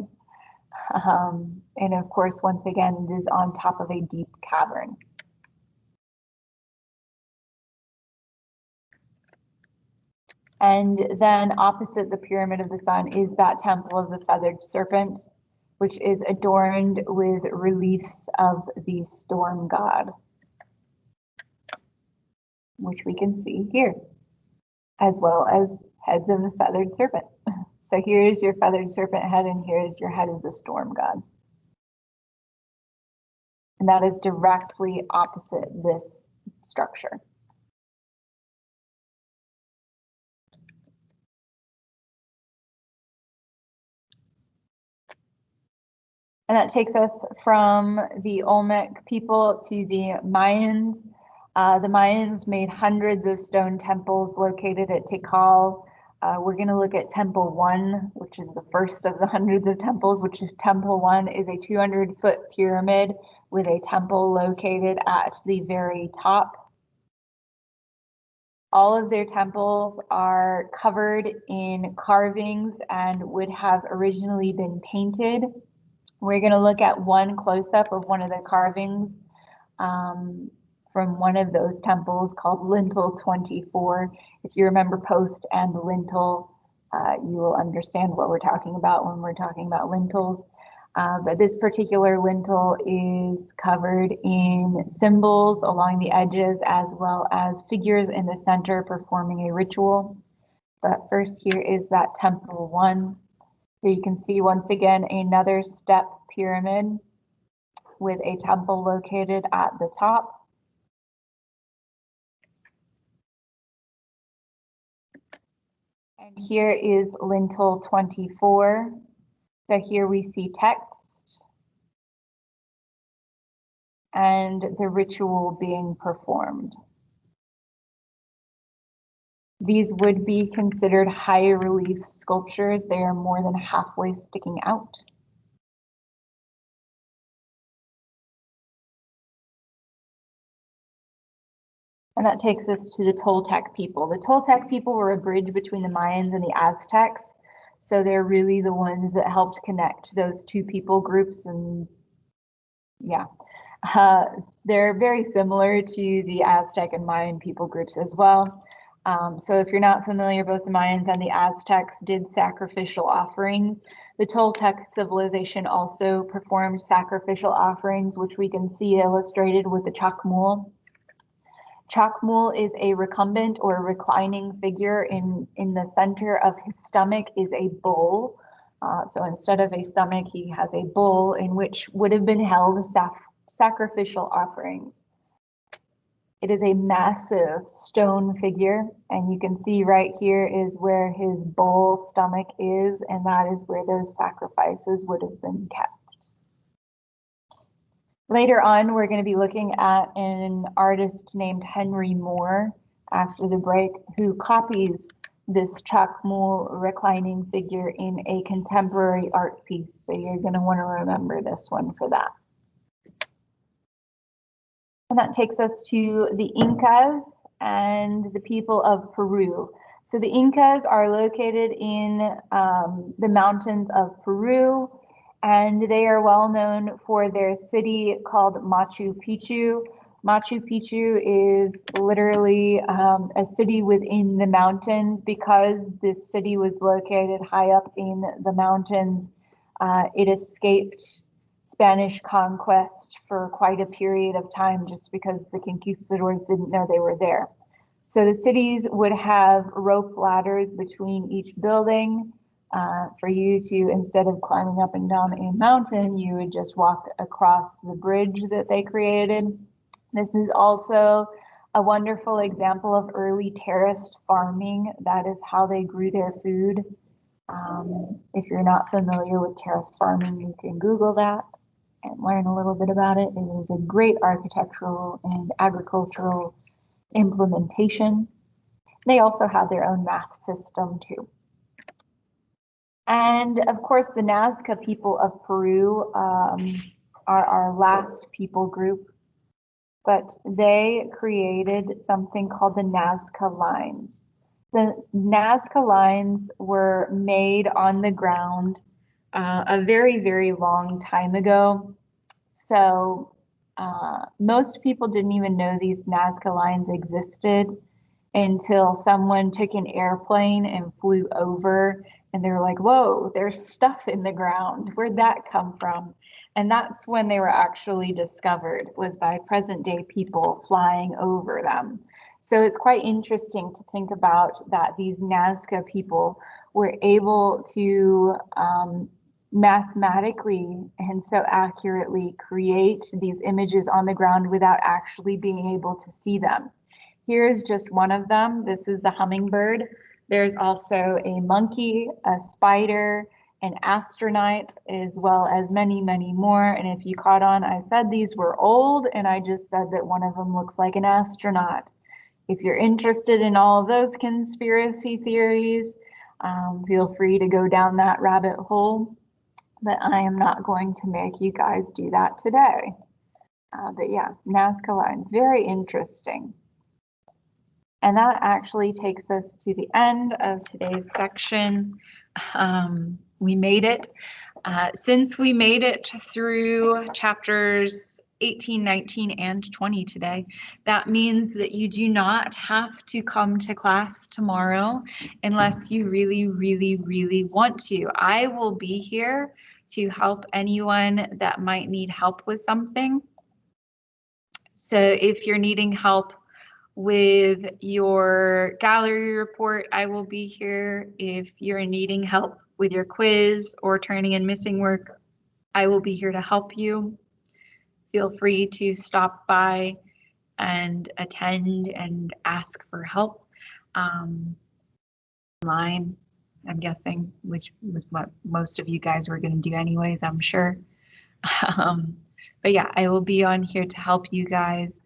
And of course, once again, it is on top of a deep cavern. And then opposite the Pyramid of the Sun is that Temple of the Feathered Serpent, which is adorned with reliefs of the storm god, which we can see here, as well as heads of the feathered serpent. So here is your feathered serpent head, and here is your head of the storm god. And that is directly opposite this structure. And that takes us from the Olmec people to the Mayans. The Mayans made hundreds of stone temples located at Tikal. We're going to look at Temple 1, which is the first of the hundreds of temples, which is Temple 1 is a 200-foot pyramid with a temple located at the very top. All of their temples are covered in carvings and would have originally been painted. We're going to look at one close-up of one of the carvings from one of those temples called Lintel 24. If you remember post and lintel, you will understand what we're talking about when we're talking about lintels. But this particular lintel is covered in symbols along the edges as well as figures in the center performing a ritual. But first, here is that Temple 1. So you can see once again another step pyramid with a temple located at the top. And here is Lintel 24. So here we see text and the ritual being performed. These would be considered high relief sculptures. They are more than halfway sticking out. And that takes us to the Toltec people. The Toltec people were a bridge between the Mayans and the Aztecs. So they're really the ones that helped connect those two people groups. And yeah, they're very similar to the Aztec and Mayan people groups as well. So if you're not familiar, both the Mayans and the Aztecs did sacrificial offerings. The Toltec civilization also performed sacrificial offerings, which we can see illustrated with the chacmul. Chacmul is a recumbent or reclining figure. In the center of his stomach is a bowl. So instead of a stomach, he has a bowl in which would have been held sacrificial offerings. It is a massive stone figure, and you can see right here is where his bowl stomach is, and that is where those sacrifices would have been kept. Later on, we're going to be looking at an artist named Henry Moore after the break, who copies this chacmul reclining figure in a contemporary art piece. So you're going to want to remember this one for that. And that takes us to the Incas and the people of Peru. So the Incas are located in the mountains of Peru, and they are well known for their city called Machu Picchu. Machu Picchu is literally a city within the mountains. Because this city was located high up in the mountains, it escaped Spanish conquest for quite a period of time just because the conquistadors didn't know they were there. So the cities would have rope ladders between each building for you to, instead of climbing up and down a mountain, you would just walk across the bridge that they created. This is also a wonderful example of early terraced farming. That is how they grew their food. If you're not familiar with terraced farming, you can Google that and learn a little bit about it. It is a great architectural and agricultural implementation. They also have their own math system too. And of course, the Nazca people of Peru are our last people group, but they created something called the Nazca lines. The Nazca lines were made on the ground a very, very long time ago. So most people didn't even know these Nazca lines existed until someone took an airplane and flew over and they were like, whoa, there's stuff in the ground. Where'd that come from? And that's when they were actually discovered, was by present day people flying over them. So it's quite interesting to think about that these Nazca people were able to mathematically and so accurately create these images on the ground without actually being able to see them. Here's just one of them. This is the hummingbird. There's also a monkey, a spider, an astronaut, as well as many, many more. And if you caught on, I said these were old, and I just said that one of them looks like an astronaut. If you're interested in all of those conspiracy theories, feel free to go down that rabbit hole. But I am not going to make you guys do that today. But yeah, Nazca lines, very interesting. And that actually takes us to the end of today's section. We made it. Since we made it through chapters 18, 19, and 20 today, that means that you do not have to come to class tomorrow unless you really, really, really want to. I will be here to help anyone that might need help with something. So if you're needing help with your gallery report, I will be here. If you're needing help with your quiz or turning in missing work, I will be here to help you. Feel free to stop by and attend and ask for help. Online, I'm guessing, which was what most of you guys were going to do anyways, I'm sure. But yeah, I will be on here to help you guys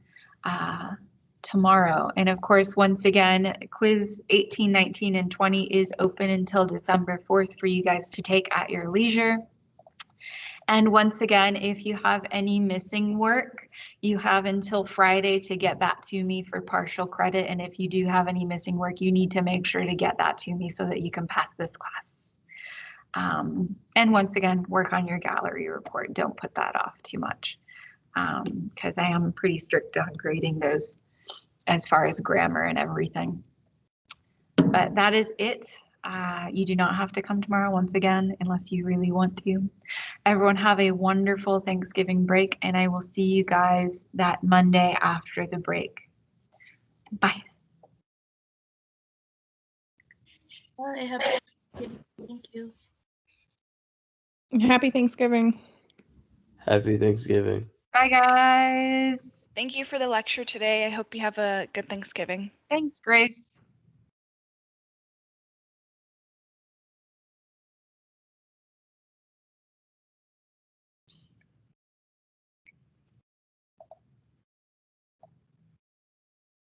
tomorrow. And of course, once again, quiz 18, 19, and 20 is open until December 4th for you guys to take at your leisure. And once again, if you have any missing work, you have until Friday to get that to me for partial credit. And if you do have any missing work, you need to make sure to get that to me so that you can pass this class. And once again, work on your gallery report. Don't put that off too much because I am pretty strict on grading those as far as grammar and everything. But that is it. You do not have to come tomorrow once again, unless you really want to. Everyone have a wonderful Thanksgiving break, and I will see you guys that Monday after the break. Bye. Bye. Happy Thanksgiving. Thank you. Happy Thanksgiving. Happy Thanksgiving. Bye, guys. Thank you for the lecture today. I hope you have a good Thanksgiving. Thanks, Grace.